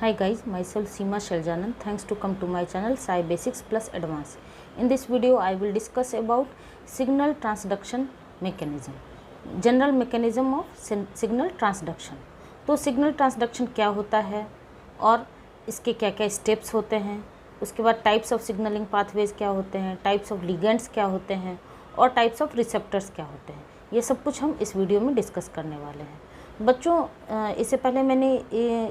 Hi guys, myself Seema Sheljanan. Thanks to come to my channel Sci Basics Plus Advanced. In this video, I will discuss about signal transduction mechanism. General mechanism of signal transduction. तो signal transduction क्या होता है और इसके क्या क्या steps होते हैं, उसके बाद टाइप्स ऑफ सिग्नलिंग पाथवेज क्या होते हैं, टाइप्स ऑफ लिगेंड्स क्या होते हैं और टाइप्स ऑफ रिसेप्टर्स क्या होते हैं, ये सब कुछ हम इस वीडियो में डिस्कस करने वाले हैं। बच्चों, इससे पहले मैंने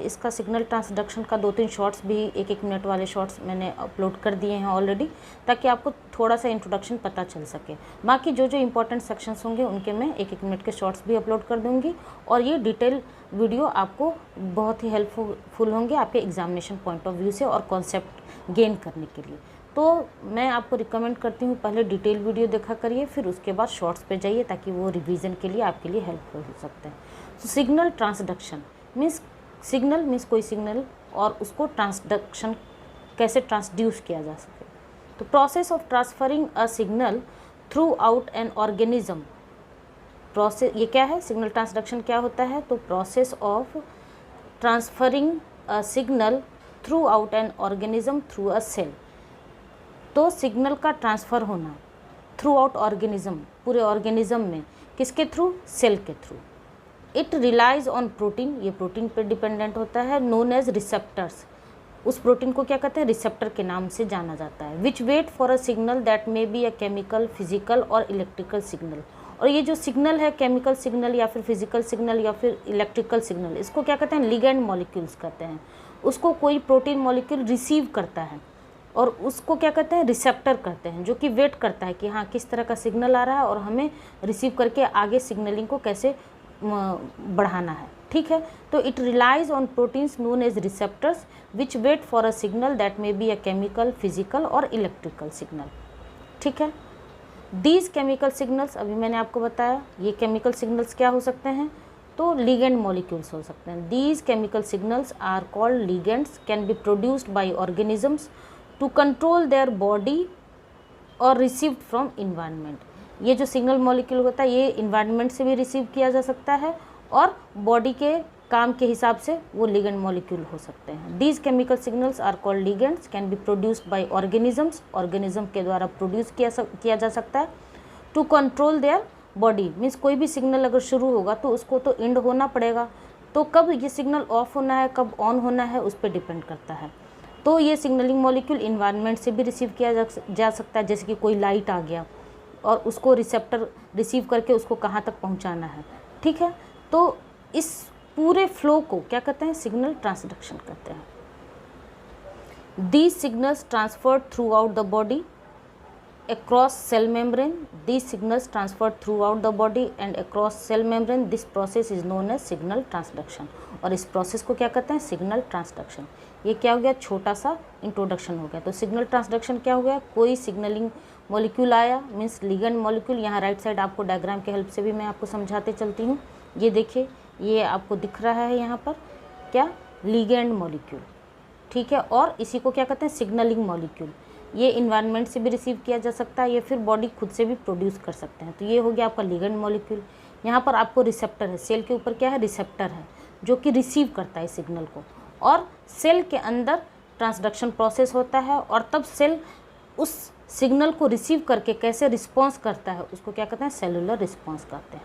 इसका सिग्नल ट्रांसडक्शन का 2-3 शॉर्ट्स भी 1-1 मिनट वाले शॉर्ट्स मैंने अपलोड कर दिए हैं ऑलरेडी, ताकि आपको थोड़ा सा इंट्रोडक्शन पता चल सके। बाकी जो जो इंपॉर्टेंट सेक्शंस होंगे उनके मैं 1-1 मिनट के शॉर्ट्स भी अपलोड कर दूंगी और ये डिटेल वीडियो आपको बहुत ही हेल्पफुल होंगे आपके एग्जामिनेशन पॉइंट ऑफ व्यू से और कॉन्सेप्ट गेन करने के लिए। तो मैं आपको रिकमेंड करती हूँ पहले डिटेल वीडियो देखा करिए, फिर उसके बाद शॉर्ट्स पे जाइए, ताकि वो रिवीजन के लिए आपके लिए हेल्पफुल हो सकते हैं। Signal transduction means signal means कोई सिग्नल और उसको ट्रांसडक्शन कैसे ट्रांसड्यूस किया जा सके। तो process of transferring a signal throughout an organism. Process ये क्या है, सिग्नल ट्रांसडक्शन क्या होता है? तो process of transferring a signal throughout an organism through a cell. तो सिग्नल का ट्रांसफ़र होना थ्रू आउट ऑर्गेनिज्म, पूरे ऑर्गेनिज्म में, किसके थ्रू? सेल के through. It relies on protein, ये प्रोटीन पर डिपेंडेंट होता है, नोन एज रिसेप्टर्स। उस प्रोटीन को क्या कहते हैं? रिसेप्टर के नाम से जाना जाता है। Which wait for a signal that may be a chemical, physical और इलेक्ट्रिकल सिग्नल। और ये जो सिग्नल है, केमिकल सिग्नल या फिर फिजिकल सिग्नल या फिर इलेक्ट्रिकल सिग्नल, इसको क्या कहते हैं? लिगेंड मॉलिक्यूल्स कहते हैं। उसको कोई प्रोटीन मॉलिक्यूल रिसीव करता है और उसको क्या कहते हैं? रिसेप्टर कहते हैं, जो कि वेट करता है कि हाँ किस तरह का सिग्नल आ रहा है और हमें रिसीव करके आगे सिग्नलिंग को कैसे बढ़ाना है। ठीक है, तो it relies on proteins known as receptors which wait for a signal that may be a chemical, physical और इलेक्ट्रिकल सिग्नल। ठीक है, दीज केमिकल सिग्नल्स, अभी मैंने आपको बताया ये केमिकल सिग्नल्स क्या हो सकते हैं? तो लिगेंड मॉलिक्यूल्स हो सकते हैं। These chemical signals are called ligands, can be produced by organisms to control their body और रिसीव्ड फ्रॉम इन्वायरमेंट। ये जो सिग्नल मॉलिक्यूल होता है ये इन्वायरमेंट से भी रिसीव किया जा सकता है और बॉडी के काम के हिसाब से वो लिगेंड मॉलिक्यूल हो सकते हैं। These chemical signals are called ligands, can be produced by organisms, organism के द्वारा प्रोड्यूस किया जा सकता है। To control their body means कोई भी सिग्नल अगर शुरू होगा तो उसको तो एंड होना पड़ेगा, तो कब ये सिग्नल ऑफ होना है, कब ऑन होना है, उस पर डिपेंड करता है। तो ये सिग्नलिंग मॉलिक्यूल इन्वायरमेंट से भी रिसीव किया जा सकता है, जैसे कि कोई लाइट आ गया और उसको रिसेप्टर रिसीव करके उसको कहाँ तक पहुँचाना है। ठीक है, तो इस पूरे फ्लो को क्या कहते हैं? सिग्नल ट्रांसडक्शन कहते हैं। These signals transferred through out the body across cell membrane. These signals transferred throughout the body and across cell membrane. This process is known as signal transduction. और इस प्रोसेस को क्या कहते हैं? Signal transduction. ये क्या हो गया? छोटा सा इंट्रोडक्शन हो गया। तो सिग्नल ट्रांसडक्शन क्या हो गया? कोई सिग्नलिंग मॉलिक्यूल आया मीन्स लिगेंड मॉलिक्यूल। यहाँ राइट साइड आपको डायग्राम के हेल्प से भी मैं आपको समझाते चलती हूँ। ये देखिए, ये आपको दिख रहा है यहाँ पर क्या? Ligand molecule. ठीक है, और इसी को क्या कहते हैं? Signalling molecule. ये इन्वायरमेंट से भी रिसीव किया जा सकता है, ये फिर बॉडी खुद से भी प्रोड्यूस कर सकते हैं। तो ये हो गया आपका लिगेंड मॉलिक्यूल। यहाँ पर आपको रिसेप्टर है, सेल के ऊपर क्या है? रिसेप्टर है, जो कि रिसीव करता है सिग्नल को, और सेल के अंदर ट्रांसडक्शन प्रोसेस होता है और तब सेल उस सिग्नल को रिसीव करके कैसे रिस्पॉन्स करता है उसको क्या कहते हैं? सेलुलर रिस्पॉन्स कहते हैं।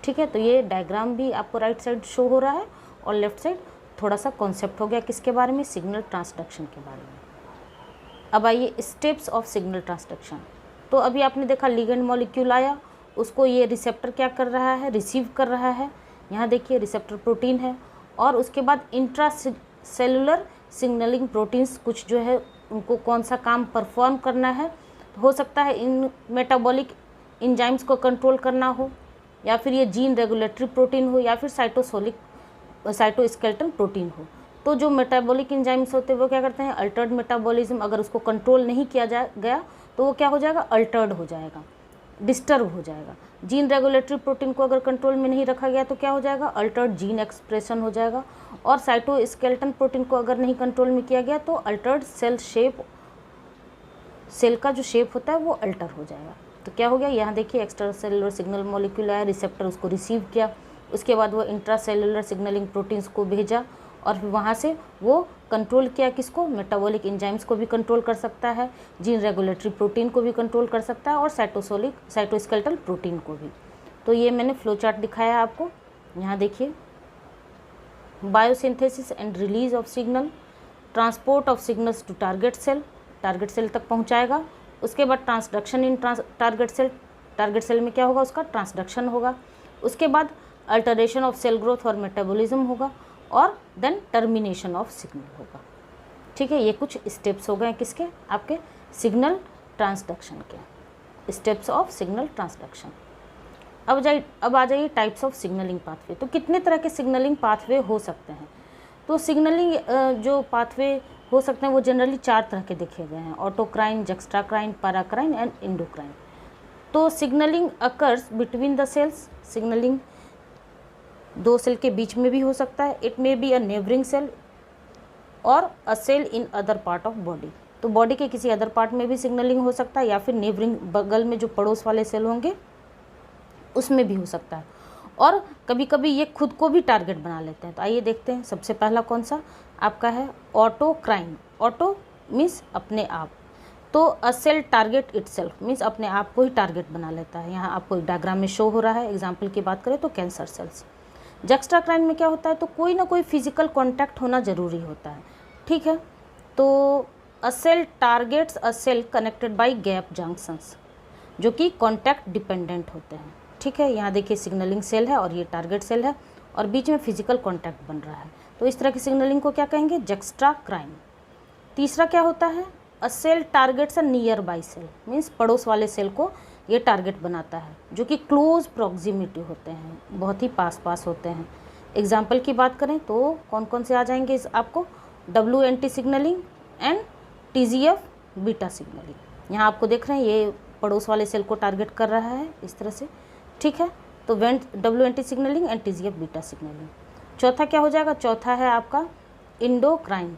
ठीक है, तो ये डायग्राम भी आपको राइट साइड शो हो रहा है और लेफ्ट साइड थोड़ा सा कॉन्सेप्ट हो गया किसके बारे में? सिग्नल ट्रांसडक्शन के बारे में। अब आइए स्टेप्स ऑफ सिग्नल ट्रांसडक्शन। तो अभी आपने देखा लिगेंड मॉलिक्यूल आया, उसको ये रिसेप्टर क्या कर रहा है? रिसीव कर रहा है। यहाँ देखिए रिसेप्टर प्रोटीन है, और उसके बाद इंट्रा सेलुलर सिग्नलिंग प्रोटीन्स कुछ जो है उनको कौन सा काम परफॉर्म करना है? हो सकता है इन मेटाबॉलिक इंजाइम्स को कंट्रोल करना हो, या फिर ये जीन रेगुलेटरी प्रोटीन हो, या फिर साइटोस्केलेटन प्रोटीन हो। तो जो मेटाबॉलिक एंजाइम्स होते हैं वो क्या करते हैं? Altered metabolism. अगर उसको कंट्रोल नहीं किया गया तो वो क्या हो जाएगा? अल्टर्ड हो जाएगा, डिस्टर्ब हो जाएगा। जीन रेगुलेटरी प्रोटीन को अगर कंट्रोल में नहीं रखा गया तो क्या हो जाएगा? अल्टर्ड जीन एक्सप्रेशन हो जाएगा। और साइटोस्केलेटन प्रोटीन को अगर नहीं कंट्रोल में किया गया तो अल्टर्ड सेल शेप, सेल का जो शेप होता है वो अल्टर हो जाएगा। तो क्या हो गया? यहाँ देखिए एक्स्ट्रा सेलुलर सिग्नल मॉलिक्यूल आया, रिसेप्टर उसको रिसीव किया, उसके बाद वो इंट्रा सेलुलर सिग्नलिंग प्रोटीन्स को भेजा और फिर वहाँ से वो कंट्रोल किया किसको, मेटाबॉलिक एंजाइम्स को भी कंट्रोल कर सकता है, जीन रेगुलेटरी प्रोटीन को भी कंट्रोल कर सकता है और साइटोस्केलेटल प्रोटीन को भी। तो ये मैंने फ्लो चार्ट दिखाया आपको। यहाँ देखिए, biosynthesis and release of signal, transport of signals to target cell तक पहुँचाएगा। उसके बाद ट्रांसडक्शन इन टारगेट सेल में क्या होगा, उसका ट्रांसडक्शन होगा। उसके बाद अल्टरेशन ऑफ सेल ग्रोथ और मेटाबॉलिज्म होगा और देन टर्मिनेशन ऑफ सिग्नल होगा। ठीक है, ये कुछ स्टेप्स हो गए किसके, आपके सिग्नल ट्रांसडक्शन के, स्टेप्स ऑफ सिग्नल ट्रांसडक्शन। अब आ जाइए टाइप्स ऑफ सिग्नलिंग पाथवे। तो कितने तरह के सिग्नलिंग पाथवे हो सकते हैं। तो सिग्नलिंग जो पाथवे हो सकते हैं वो जनरली 4 तरह के देखे गए हैं, autocrine, juxtacrine, paracrine and endocrine. तो signalling occurs between the cells, signalling 2 cell के बीच में भी हो सकता है। It may be a neighbouring cell और a cell in other part of body. तो बॉडी के किसी अदर पार्ट में भी सिग्नलिंग हो सकता है या फिर नेबरिंग, बगल में जो पड़ोस वाले सेल होंगे उसमें भी हो सकता है। और कभी कभी ये खुद को भी टारगेट बना लेते हैं। तो आइए देखते हैं। सबसे पहला कौन सा आपका है, ऑटोक्राइन। ऑटो मीन्स अपने आप, तो a cell target itself means अपने आप को ही टारगेट बना लेता है। यहाँ आपको एक डायग्राम में शो हो रहा है। एग्जाम्पल की बात करें तो कैंसर सेल्स। जक्स्ट्राक्राइन में क्या होता है, तो कोई ना कोई फिजिकल कॉन्टैक्ट होना ज़रूरी होता है। ठीक है, तो a cell targets a cell connected by gap junctions, जो कि कॉन्टैक्ट डिपेंडेंट होते हैं। ठीक है, यहाँ देखिए सिग्नलिंग सेल है और ये टारगेट सेल है और बीच में फिजिकल कॉन्टैक्ट बन रहा है। तो इस तरह की सिग्नलिंग को क्या कहेंगे, जक्स्ट्राक्राइन। तीसरा क्या होता है, a cell targets a nearby cell means पड़ोस वाले सेल को ये टारगेट बनाता है, जो कि क्लोज प्रॉक्सिमिटी होते हैं, बहुत ही पास होते हैं। एग्जाम्पल की बात करें तो कौन कौन से आ जाएंगे आपको, WNT signalling and TGF beta signalling. यहाँ आपको देख रहे हैं ये पड़ोस वाले सेल को टारगेट कर रहा है इस तरह से। ठीक है, तो WNT signalling and TGF beta signalling. चौथा क्या हो जाएगा, चौथा है आपका इंडोक्राइन।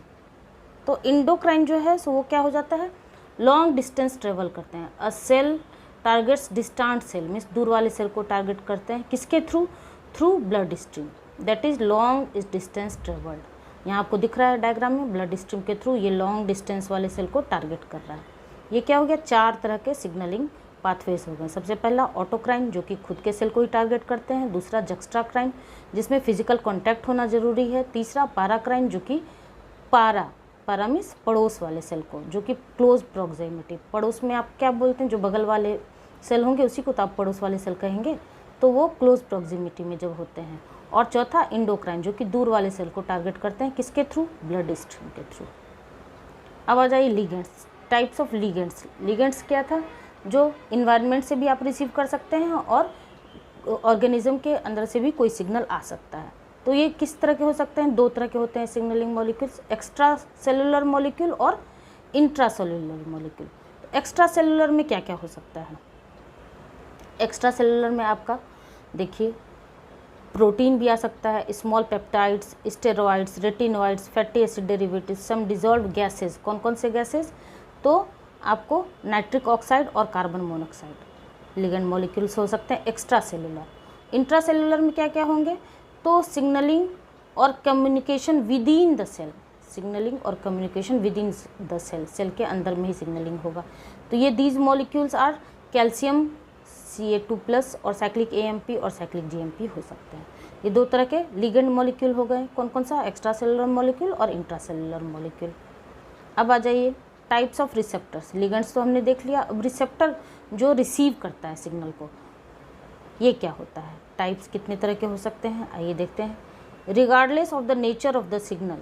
तो इंडोक्राइन जो है सो वो क्या हो जाता है, लॉन्ग डिस्टेंस ट्रेवल करते हैं। A cell targets distant cell means दूर वाले सेल को टारगेट करते हैं, किसके through blood stream, that is long distance travelled. यहाँ आपको दिख रहा है डायग्राम में, ब्लड स्ट्रीम के थ्रू ये लॉन्ग डिस्टेंस वाले सेल को टारगेट कर रहा है। ये क्या हो गया, 4 तरह के सिग्नलिंग पाथवेज हो गए। सबसे पहला ऑटोक्राइन, जो कि खुद के सेल को ही टारगेट करते हैं। दूसरा जक्स्ट्राक्राइन, जिसमें फिजिकल कॉन्टैक्ट होना जरूरी है। तीसरा पैराक्राइन, जो कि पारा मीन्स पड़ोस वाले सेल को, जो कि क्लोज प्रॉक्सिमिटी, पड़ोस में आप क्या बोलते हैं, जो बगल वाले सेल होंगे उसी को तो आप पड़ोस वाले सेल कहेंगे, तो वो क्लोज प्रॉक्सिमिटी में जब होते हैं। और चौथा इंडोक्राइन, जो कि दूर वाले सेल को टारगेट करते हैं, किसके थ्रू, ब्लड स्ट्रीम के थ्रू। अब आ जाइए ligands, types of ligands. Ligands क्या था, जो इन्वायरमेंट से भी आप रिसीव कर सकते हैं और ऑर्गेनिज्म के अंदर से भी कोई सिग्नल आ सकता है। तो ये किस तरह के हो सकते हैं, 2 तरह के होते हैं signalling molecules, extracellular molecule और intracellular molecule. Extracellular में क्या क्या हो सकता है, एक्स्ट्रा सेलुलर में आपका देखिए प्रोटीन भी आ सकता है, small peptides, steroids, retinoids, fatty acid derivatives, some dissolved gases. कौन कौन से गैसेज, तो आपको नाइट्रिक ऑक्साइड और कार्बन मोनोऑक्साइड लिगेंड मॉलिक्यूल्स हो सकते हैं एक्स्ट्रा सेलुलर। इंट्रा सेलुलर में क्या क्या होंगे, तो सिग्नलिंग और communication within the cell, signalling और communication within the cell, cell के अंदर में ही सिग्नलिंग होगा। तो ये these molecules are calcium Ca2+ और साइक्लिक AMP और साइक्लिक GMP हो सकते हैं। ये 2 तरह के लिगेंड मॉलिक्यूल हो गए, कौन कौन सा, एक्स्ट्रा सेलुलर मॉलिक्यूल और इंट्रा सेलुलर मॉलिक्यूल। अब आ जाइए टाइप्स ऑफ रिसेप्टर्स। लिगेंड्स तो हमने देख लिया, अब रिसेप्टर जो रिसीव करता है सिग्नल को, ये क्या होता है, टाइप्स कितने तरह के हो सकते हैं, आइए देखते हैं। Regardless of the nature of the signal,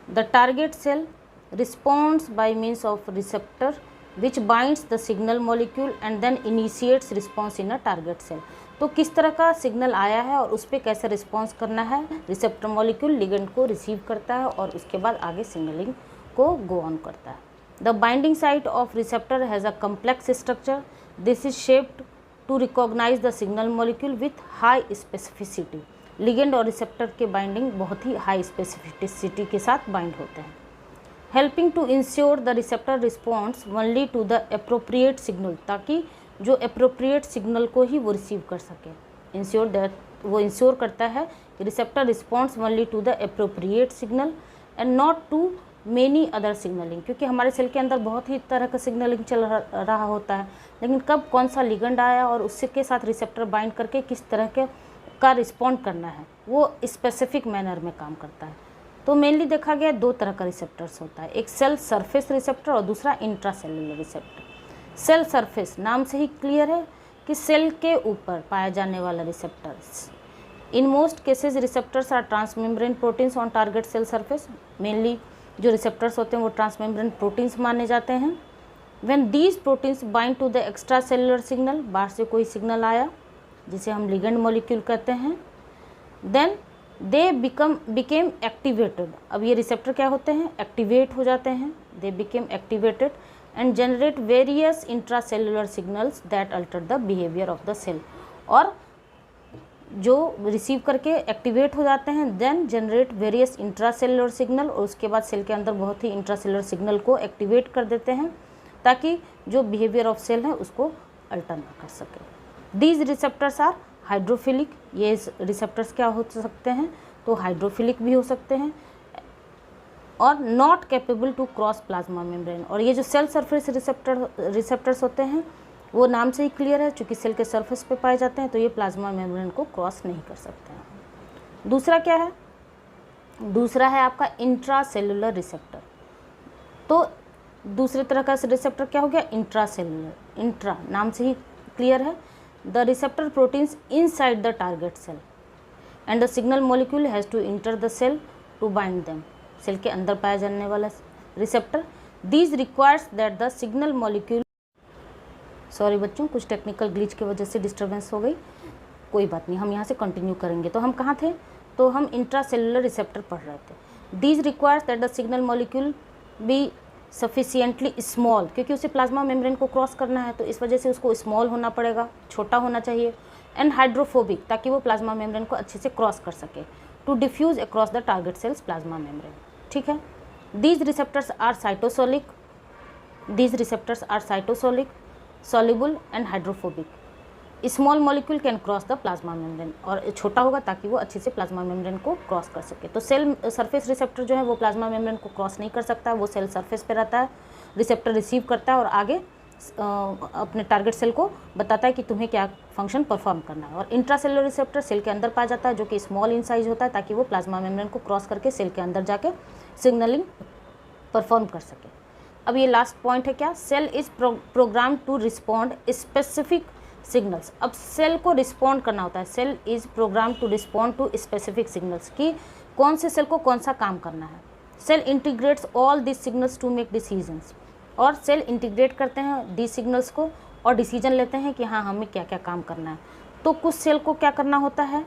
the target cell responds by means of receptor which binds the signal molecule and then initiates response in a target cell। तो किस तरह का सिग्नल आया है और उस पर कैसे रिस्पॉन्स करना है, रिसेप्टर मॉलिक्यूल लिगेंड को रिसीव करता है और उसके बाद आगे सिग्नलिंग को गो ऑन करता है। The binding site of receptor has a complex structure, this is shaped to recognise the signal molecule with high specificity. Ligand और रिसेप्टर के बाइंडिंग बहुत ही हाई स्पेसिफिसिटी के साथ बाइंड होते हैं। Helping to ensure the receptor response only to the appropriate signal, ताकि जो अप्रोप्रिएट सिग्नल को ही वो रिसीव कर सके। इंश्योर दैट, वो इंश्योर करता है receptor responds only to the appropriate signal and not to many other signalling, क्योंकि हमारे सेल के अंदर बहुत ही तरह का सिग्नलिंग चल रहा होता है, लेकिन कब कौन सा लिगेंड आया और उससे के साथ रिसेप्टर बाइंड करके किस तरह के का रिस्पॉन्ड करना है, वो स्पेसिफिक मैनर में काम करता है। तो मेनली देखा गया 2 तरह का रिसेप्टर्स होता है, एक सेल सरफेस रिसेप्टर और दूसरा इंट्रासेलुलर रिसेप्टर। सेल सरफेस नाम से ही क्लियर है कि सेल के ऊपर पाया जाने वाला receptors. In most cases receptors are transmembrane proteins on target cell surface. Mainly जो रिसेप्टर्स होते हैं वो ट्रांसमेम्ब्रेन प्रोटीन्स माने जाते हैं। When these proteins bind to the extracellular signal, बाहर से कोई सिग्नल आया जिसे हम लिगेंड मॉलिक्यूल कहते हैं, देन दे बिकेम एक्टिवेटेड। अब ये रिसेप्टर क्या होते हैं, एक्टिवेट हो जाते हैं, they became activated and generate various intracellular signals that alter the behaviour of the cell. और जो रिसीव करके एक्टिवेट हो जाते हैं then generate various intracellular signal, और उसके बाद सेल के अंदर बहुत ही इंट्रासेलुलर सिग्नल को एक्टिवेट कर देते हैं ताकि जो बिहेवियर ऑफ सेल है उसको अल्टर ना कर सके। These receptors are hydrophilic. ये रिसेप्टर्स क्या हो सकते हैं, तो हाइड्रोफिलिक भी हो सकते हैं और not capable to cross plasma membrane. और ये जो सेल सरफेस रिसेप्टर्स होते हैं वो नाम से ही क्लियर है, चूँकि सेल के सरफेस पे पाए जाते हैं तो ये प्लाज्मा मेम्ब्रेन को क्रॉस नहीं कर सकते हैं। दूसरा क्या है, दूसरा है आपका इंट्रासेलुलर रिसेप्टर। तो दूसरे तरह का रिसेप्टर क्या हो गया, इंट्रासेलुलर। इंट्रा नाम से ही क्लियर है, the receptor proteins inside the target cell and the signal molecule has to enter the cell to bind them. Cell के अंदर पाया जाने वाला receptor, these requires that the signal molecule, sorry बच्चों कुछ टेक्निकल ग्लिच की वजह से डिस्टर्बेंस हो गई, कोई बात नहीं, हम यहाँ से कंटिन्यू करेंगे। तो हम कहाँ थे, तो हम इंट्रासेलुलर रिसेप्टर पढ़ रहे थे। These requires that the signal molecule be sufficiently small, क्योंकि उसे प्लाज्मा मेम्ब्रेन को क्रॉस करना है तो इस वजह से उसको स्मॉल होना पड़ेगा, छोटा होना चाहिए, एंड हाइड्रोफोबिक, ताकि वो प्लाज्मा मेम्ब्रेन को अच्छे से क्रॉस कर सके, to diffuse across the target cells plasma membrane. ठीक है, these receptors are cytosolic, these receptors are cytosolic, soluble and hydrophobic. Small molecule can cross the plasma membrane, और छोटा होगा ताकि वो अच्छे से प्लाज्मा मेम्ब्रेन को क्रॉस कर सके। तो सेल सरफेस रिसेप्टर जो है वो प्लाज्मा मेम्ब्रेन को क्रॉस नहीं कर सकता, वो सेल सरफेस पे रहता है, रिसेप्टर रिसीव करता है और आगे अपने टारगेट सेल को बताता है कि तुम्हें क्या फंक्शन परफॉर्म करना है। और इंट्रासेलुलर रिसेप्टर सेल के अंदर पाया जाता है जो कि स्मॉल इन साइज होता है ताकि वो प्लाज्मा मेम्ब्रेन को क्रॉस करके सेल के अंदर जाके सिग्नलिंग परफॉर्म कर सके। अब ये लास्ट पॉइंट है क्या, cell is program to respond specific signals. अब सेल को रिस्पॉन्ड करना होता है, cell is program to respond to specific signals, कि कौन से सेल को कौन सा काम करना है। Cell integrates all this signals to make decisions, और सेल इंटीग्रेट करते हैं दी सिग्नल्स को और डिसीजन लेते हैं कि हाँ हमें क्या क्या काम करना है। तो कुछ सेल को क्या करना होता है,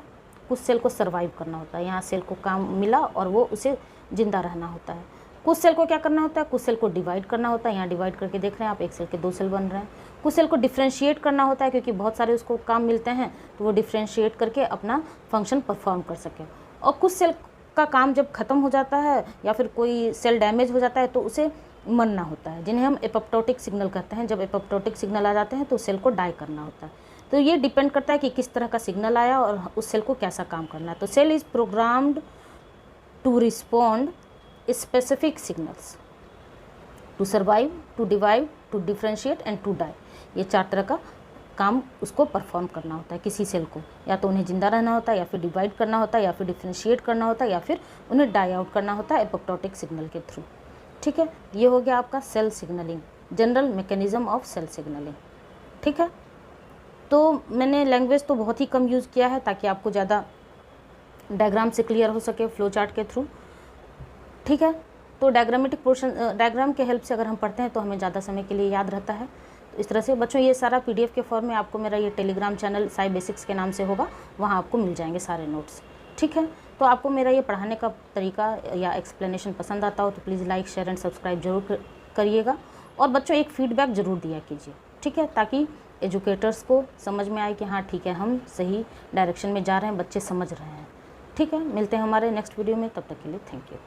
कुछ सेल को सर्वाइव करना होता है, यहाँ सेल को काम मिला और वो उसे जिंदा रहना होता है। कुछ सेल को क्या करना होता है, कुछ सेल को डिवाइड करना होता है, यहाँ डिवाइड करके देख रहे हैं आप, एक सेल के 2 सेल बन रहे हैं। कुछ सेल को डिफ्रेंशिएट करना होता है क्योंकि बहुत सारे उसको काम मिलते हैं तो वो डिफ्रेंशिएट करके अपना फंक्शन परफॉर्म कर सके। और कुछ सेल का काम जब ख़त्म हो जाता है या फिर कोई सेल डैमेज हो जाता है तो उसे मरना होता है, जिन्हें हम एपोप्टोटिक सिग्नल कहते हैं। जब एपोप्टोटिक सिग्नल आ जाते हैं तो सेल को डाई करना होता है। तो ये डिपेंड करता है कि किस तरह का सिग्नल आया और उस सेल को कैसा काम करना है। तो cell is programmed to respond specific signals, to survive, to divide, to differentiate and to die. ये 4 तरह का काम उसको परफॉर्म करना होता है किसी सेल को, या तो उन्हें जिंदा रहना होता है, या फिर डिवाइड करना होता है, या फिर डिफ्रेंशिएट करना होता है, या फिर उन्हें डाई आउट करना होता है एपोप्टोटिक सिग्नल के थ्रू। ठीक है, ये हो गया आपका cell signalling, general mechanism of cell signalling. ठीक है, तो मैंने लैंग्वेज तो बहुत ही कम यूज़ किया है ताकि आपको ज़्यादा डायग्राम से क्लियर हो सके फ्लो चार्ट के थ्रू। ठीक है, तो डायग्रामेटिक पोर्शन, डायग्राम के हेल्प से अगर हम पढ़ते हैं तो हमें ज़्यादा समय के लिए याद रहता है। तो इस तरह से बच्चों ये सारा PDF के फॉर्म में आपको मेरा ये टेलीग्राम चैनल साई बेसिक्स के नाम से होगा, वहाँ आपको मिल जाएंगे सारे नोट्स। ठीक है, तो आपको मेरा ये पढ़ाने का तरीका या एक्सप्लेनेशन पसंद आता हो तो please like, share and subscribe जरूर करिएगा। और बच्चों एक फ़ीडबैक ज़रूर दिया कीजिए, ठीक है, ताकि एजुकेटर्स को समझ में आए कि हाँ ठीक है हम सही डायरेक्शन में जा रहे हैं, बच्चे समझ रहे हैं। ठीक है, मिलते हैं हमारे नेक्स्ट वीडियो में, तब तक के लिए थैंक यू।